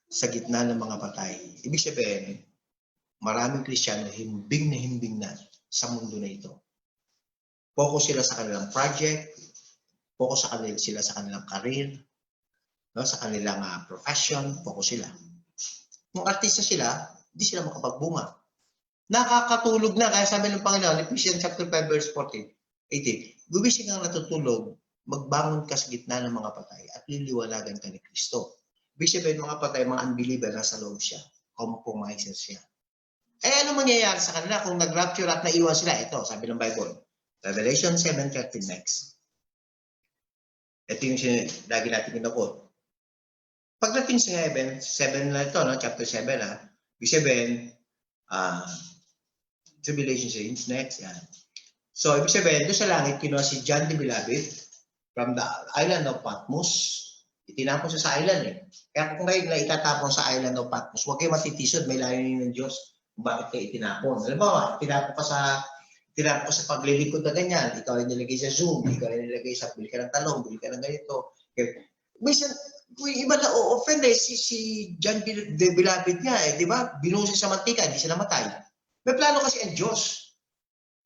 sa gitna ng mga patay. Ibig sabihin, maraming Kristiyano himbing na sa mundo na ito. Focus sila sa kanilang project, focus sila sa kanilang career, sa kanilang profession, focus sila. Kung artista sila, hindi sila makapagbunga. Nakakatulog na, kaya sabi ng Panginoon, Ephesians chapter 5 verse 14, 18. Gumising kang natutulog, magbangon ka sa gitna ng mga patay at liliwanagan ka ni Kristo. Ibig sabihin, mga patay, mga unbeliever, nasa loob siya. Compromiser siya. Eh, ano mangyayari sa kanila kung nag-rapture at naiwan sila? Ito, sabi ng Bible. Revelation 7:13 next. Ito yung lagi natin kinukot. Pagdating sa heaven, 7 na ito, no? Chapter 7, ha? Ibig sabihin, tribulation saints, next, yan. So, ibig sabihin, doon sa langit, kinuha si John the Beloved from the island of Patmos. Itinapon siya sa island, eh. Kaya kung kayo na itatapon sa island of Patmos, huwag kayo matitisod, may layunin ng Diyos kung bakit kayo itinapon. Alam mo, itinapon ka sa paglilingkod na ganyan. Ikaw ay nilagay sa Zoom, ikaw ay nilagay sa bili ka ng talong, bili ka ng ganito. Okay. Minsan, kung iba na o-offend eh, si John the Beloved niya, eh, di ba? Binusi sa mantika, hindi siya namatay. May plano kasi ang Diyos.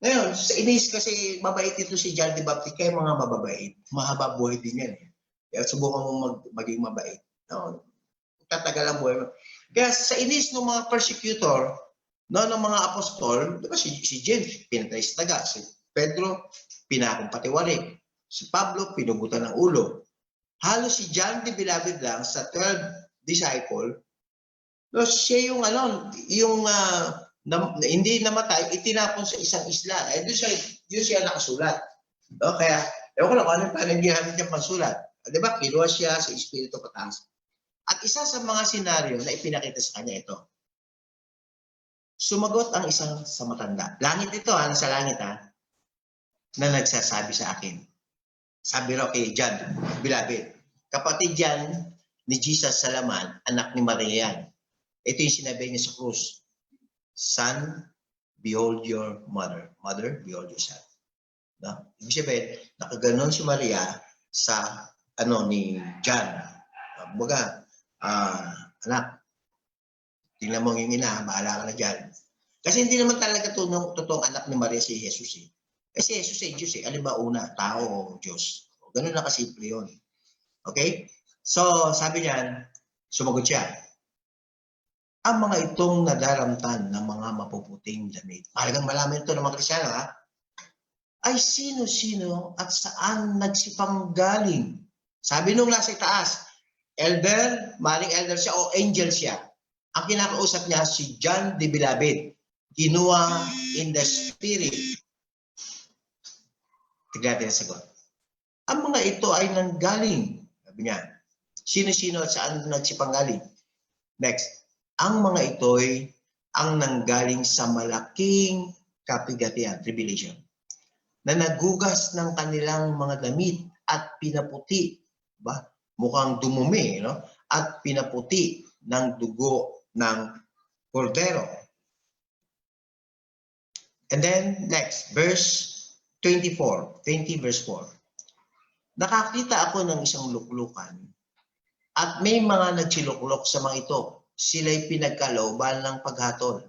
Ngayon, sa inis kasi mabait ito si John the Baptist, kaya mga mababait. Mahaba buhay din yan. Eh. Kaya subukan mo maging mabait. No? Tatagal ang buhay mo. Kaya sa inis ng mga persecutor, no, ng mga apostol, diba, si James, pinatay sa taga. Si Pedro, pinakong patiwari. Si Pablo, pinugutan ng ulo. Halos si John the Beloved lang sa 12 disciple, no, siya yung hindi namatay, itinapon sa isang isla. Eh, doon siya nakasulat. No? Kaya, ewan ko lang, ano yung ginamit niyang pansulat? Di ba, kinuha siya sa Espiritu pataas. At isa sa mga senaryo na ipinakita sa kanya ito, sumagot ang isang sa matanda. Langit ito, nasa langit na nagsasabi sa akin. Sabi raw kay John, Beloved, kapatid yan ni Jesus sa laman, anak ni Maria yan. Ito yung sinabi niya sa krus. Son, behold your mother. Mother, behold your son. No? Ibig sabihin, nakaganon si Maria sa ni John. Baga, anak, tingnan mo yung ina, bahala ka na dyan. Kasi hindi naman talaga totoong anak ni Maria si Jesus. Eh. Kasi Jesus ay Diyos. Alin ba una? Tao o Diyos? Ganun na kasimple yun. Okay? So, sabi niyan, sumagot siya. Ang mga itong nadaramtan ng mga mapuputing damit. Mahalagang malaman ito ng mga Kristiyano, ay sino-sino at saan nagsipanggaling. Sabi nung nasa itaas, elder, maling elder siya o angel siya. Ang kinakausap niya si John the Beloved. Kinuha in the spirit. Tignan natin ang sagot. Ang mga ito ay nanggaling. Sabi niya, sino-sino at saan nagsipanggaling. Next. Ang mga ito'y ang nanggaling sa malaking kapigatian, tribulation, na nagugas ng kanilang mga damit at pinaputi, ba? Mukhang dumumi, no? At pinaputi ng dugo ng kordero. And then, next, verse 24, 20 verse 4. Nakakita ako ng isang luklukan at may mga nagsiluklok sa mga ito. Sila'y pinagkalooban ng paghatol.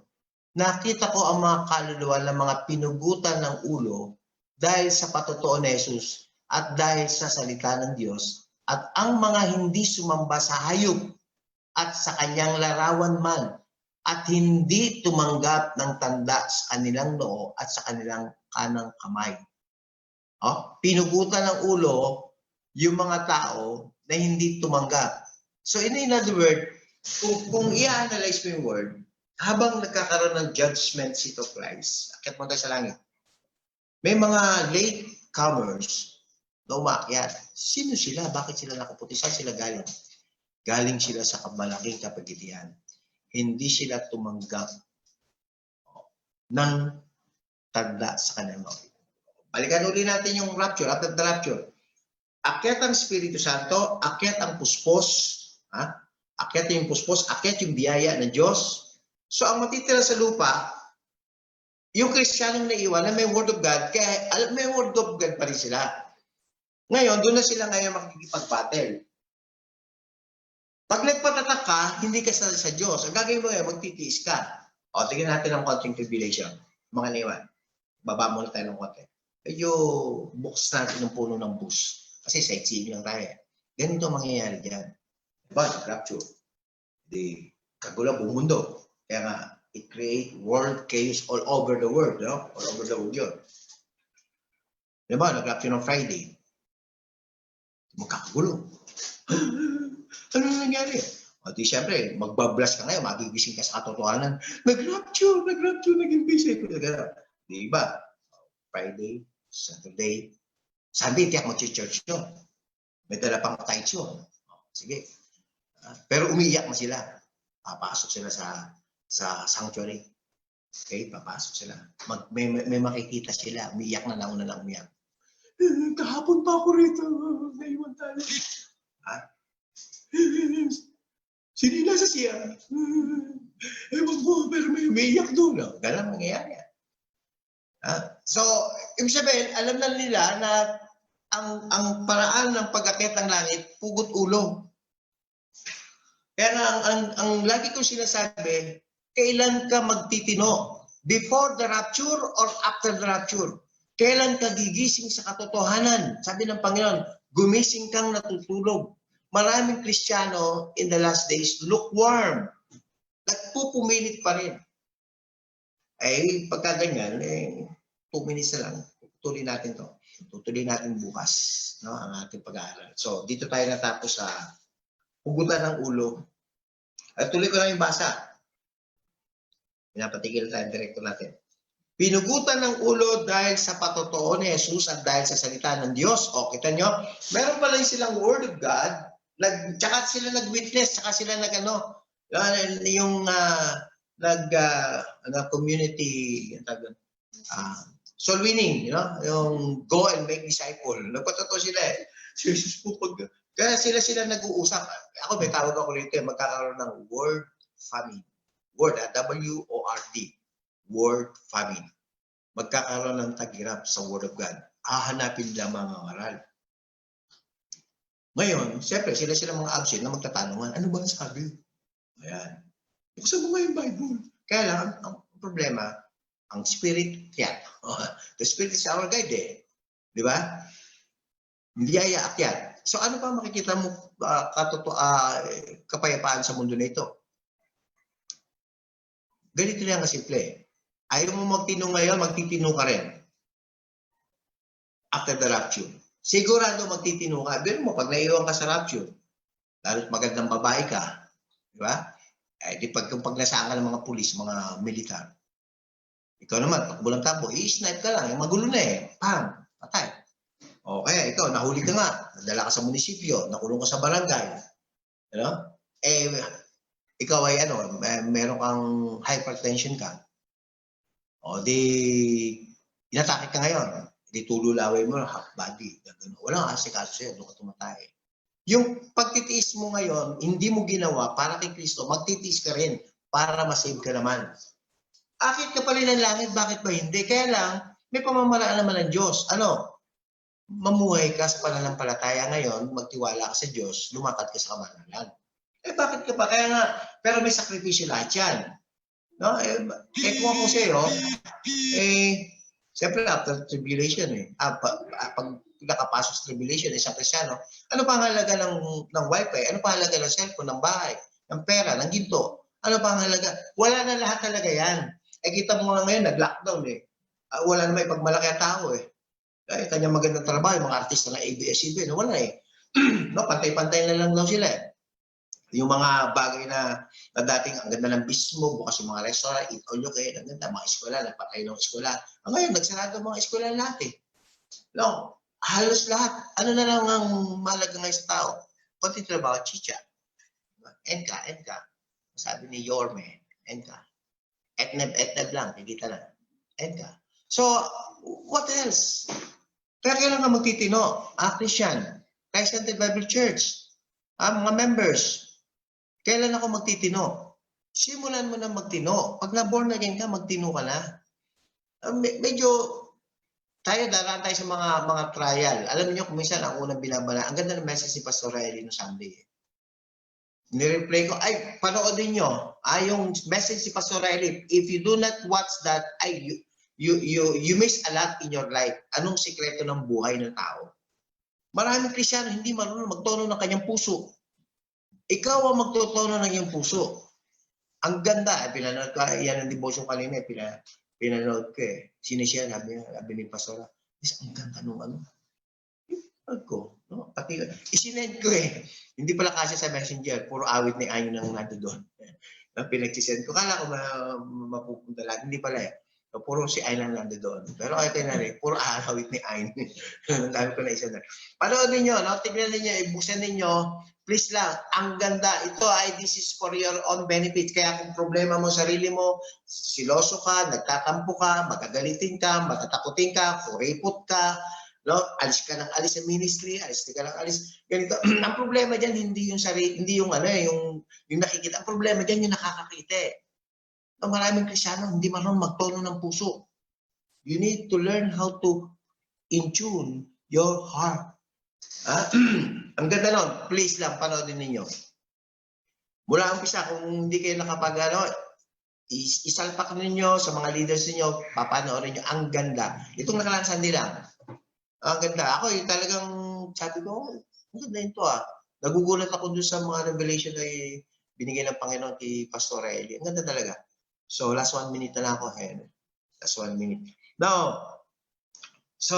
Nakita ko ang mga kaluluwa ng mga pinugutan ng ulo dahil sa patotoo ni Jesus at dahil sa salita ng Diyos at ang mga hindi sumamba sa hayop at sa kanyang larawan man at hindi tumanggap ng tanda sa kanilang noo at sa kanilang kanang kamay. Pinugutan ng ulo yung mga tao na hindi tumanggap. So in other words, kung i-analyze mo yung word, habang nagkakaroon ng judgment seat of Christ, akit mo tayo sa langit, may mga latecomers na umakyat. Sino sila? Bakit sila nakaputi? Saan sila galing? Galing sila sa malaking kapagitian. Hindi sila tumanggap ng tanda sa kanilang mga. Balikan uli natin yung rapture, after the rapture. Akyat ang Espiritu Santo, akyat ang puspos, akyat yung puspos, akyat yung biyaya ng Diyos. So ang matitira sa lupa, yung Kristiyanong naiwan na may Word of God, kaya may Word of God pa rin sila. Ngayon, doon na sila ngayon makikipag-battle. Pag nagpatatak ka, hindi ka sa Diyos. Ang gagawin mo ngayon, magtitiis ka. Tingnan natin ang konting tribulation. Mga naiwan. Baba muna tayo ng konti. Medyo bukas natin ng puno ng bus. Kasi sightseeing lang tayo. Ganito mangyayari dyan. Diba? Rapture. Di kagulang buong mundo. Kaya nga, it create world chaos all over the world. No? All over the world yun. Diba, nag-rapture ng Friday. Magkakagulo. Ano nangyari? O di syempre, magbablas ka ngayon, magigising ka sa katotohanan. Nag-rapture, naging busy. Diba? Friday, Saturday, Sunday, tiyak mag-church yun. May dala pang tithes yun. Sige. Pero umiiyak na sila. Papasok sila sa sanctuary. Okay, papasok sila. May makikita sila. Umiiyak na nauna lang umiyak. Kahapon pa ako rito. Naiwan tayo. Sinila sa siya. Ewan mo, pero may umiiyak doon. No? Ganun mangyayari. So, ibig sabihin, alam na nila na ang paraan ng pag-akit ng langit, pugot ulo. Kaya ang lagi kong sinasabi, kailan ka magtitino? Before the rapture or after the rapture? Kailan ka gigising sa katotohanan? Sabi ng Panginoon, gumising kang natutulog. Maraming Kristiyano in the last days, lukewarm. Nagpupumilit pa rin. Ay, pagka ganyan, 2 minutes na lang. Tutuloy natin to. Tutuloy natin bukas, no, ang ating pag-aaral. So, dito tayo natapos sa hugutan ng ulo. At tuloy ko lang yung basa. Pinapatigil tayo ang direktor natin. Pinugutan ng ulo dahil sa patotoo ni Jesus at dahil sa salita ng Diyos. O, kita nyo, meron pala silang word of God, tsaka sila nag-witness, tsaka sila yung community, soul winning, yung go and make disciple. Nagpatotoo sila eh. Jesus po, kaya sila nag-uusap. Ako, may tawag ako rito, magkakaroon ng word famine. Word, W-O-R-D. Word famine. Magkakaroon ng tagirap sa Word of God. Hahanapin nila mga ngaral. Ngayon, siyempre, sila mga absent na magtatanungan, ano ba ang sabi? Ayan. Buksan mo nga yung Bible. Kaya lang, ang problema, ang Spirit, yan. The Spirit is our guide eh. Di ba? Hindi aakyat. So ano pa makikita mo kapayapaan sa mundo na ito? Ganito lang kasimple. Ayaw mo magtino ngayon, magtitino ka rin. After the rapture. Sigurado magtitino ka. Pero mo, pag naiwan ka sa rapture, lalo't magandang babae ka, di ba? Di pag nasaan ka ng mga pulis, mga militar, ikaw naman, takbo lang takbo, i-snipe ka lang, magulo na eh. Pam, patay. O kaya ikaw, nahuli ka nga, nadala ka sa munisipyo, nakulong ka sa barangay. Ikaw ay meron kang hypertension ka. O di, inatake ka ngayon. Di tululaway mo, half body. Walang asikaso sa'yo, doon ka tumatay. Yung pagtitiis mo ngayon, hindi mo ginawa para kay Kristo, magtitiis ka rin para masave ka naman. Akit ka pala ng langit, bakit ba hindi? Kaya lang, may pamamaraan naman ng Diyos. Mamuhay ka sa pananampalataya ngayon, magtiwala ka sa Diyos, lumakad ka sa kamanalan. Bakit ka pa? Kaya nga, pero may sakripisyo lahat yan. No? Kung ako sa'yo, siyempre after tribulation pag nakapasok sa tribulation, isang Kristyano, ano pa ang halaga ng wifi? Ano pa ang halaga ng cellphone, ng bahay, ng pera, ng ginto? Ano pa ang halaga? Wala na lahat talaga yan. Kita mo nga ngayon, nag-lockdown eh. Wala na may pagmalaki ang tao eh. Kanyang magandang trabaho, yung mga artista ng ABS-CBN, wala eh. No, pantay-pantay na lang daw sila eh. Yung mga bagay na dating ang ganda ng business mo, bukas yung mga restaurant, eat all you can, ang ganda, mga eskwela, nagpatay ng eskwela. Ngayon, nagsarado mga eskwela natin. No, halos lahat. Ano na lang ang mahalaga ngayon sa tao? Konti trabaho, chicha. Enka. Sabi ni Yorme, enka. Etneb lang, kikita lang. Enka. So, what else? Kaya kailangan magtitino. Christian, Christ-Centered Bible Church, mga members, kailan ako magtitino? Simulan mo na magtino. Pag na-born again ka, magtino ka na. Medyo daraan tayo sa mga trial. Alam niyo kung minsan ang unang binabala, ang ganda ng message ni Pastor Riley no Sunday. Nireplay ko, panoodin nyo. Yung message si Pastor Riley, if you do not watch that, you miss a lot in your life. Anong sikreto ng buhay ng tao? Maraming Kristiyano hindi marunong magtono ng kanyang puso. Ikaw ang magtotono ng iyong puso. Ang ganda. Pinanood ko, yan ang devotion kanina. Pinanood ko eh. Sinisya, sabi ni Pastora. Is ang ganda nung ano. Ko, no? Pati, isinend ko eh. Hindi pala kasi sa messenger, puro awit ni Ayon ang nando doon. Pinagsisend ko, kala ko mapupunta lahat. Hindi pala eh. So, puro si Ayon lang nando doon. Pero ito na rin, puro awit ni Ayon. Ang dami ko na isa na. Panoodin nyo, no? Tignan ninyo, ibuksan ninyo. Please lang, ang ganda. Ito ay, this is for your own benefit. Kaya kung problema mo sarili mo, siloso ka, nagtatampo ka, magagalitin ka, matatakutin ka, kuripot ka, no? Alis ka ng alis sa ministry, alis ka ng alis. Ganito. Ang problema diyan hindi yung sarili, hindi yung ano yung nakikita. Ang problema diyan yung nakakakita. No, maraming Kristiyano hindi marunong magtono ng puso. You need to learn how to in tune your heart. Ang ganda nun. Please lang, panoodin ninyo. Mula umpisa, kung hindi kayo nakapag isalpak ninyo sa mga leaders ninyo, papanoorin nyo. Ang ganda. Itong nakalang sandi lang. Ang ganda. Ako talagang sabi ko, ang ganda ito Nagugulat ako dun sa mga revelation na binigay ng Panginoon kay Pastor Eli. Ang ganda talaga. So, last 1 minute na lang ako. Last 1 minute. Now, so,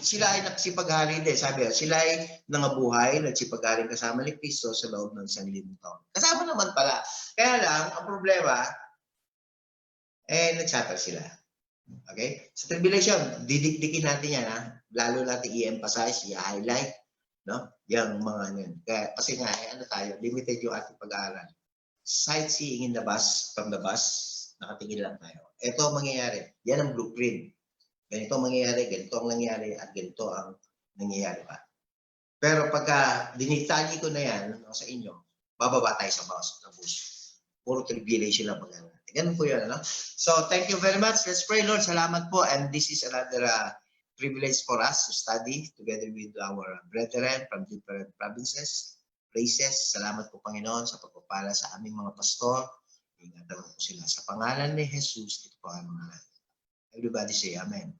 sila ay nagsipaghari din. Sabi, sila ay nangabuhay, nagsipagharing kasama ni Kristo sa loob ng 1,000 taon. Kasama naman pala. Kaya lang, ang problema, nagsatag sila. Okay? Sa tribulation, didikdikin natin yan, lalo natin i-emphasize, i-highlight, no? Yung mga yun. Kaya, kasi nga, tayo, limited yung ating pag-aaral. Sightseeing in the bus, from the bus, nakatingin lang tayo. Ito ang mangyayari. Yan ang blueprint. Ganito ang mangyayari, ganito ang nangyayari, at ganito ang nangyayari pa. Pero pagka dinitali ko na yan sa inyo, bababa tayo sa bus. Puro tribulation lang pag-aaral. Ganun po yun, So, thank you very much. Let's pray, Lord. Salamat po. And this is another privilege for us to study together with our brethren from different provinces, places. Salamat po, Panginoon, sa pagpapala sa aming mga pastor. Ingatan po sila. Sa pangalan ni Jesus, ito po ang mga. Everybody say Amen.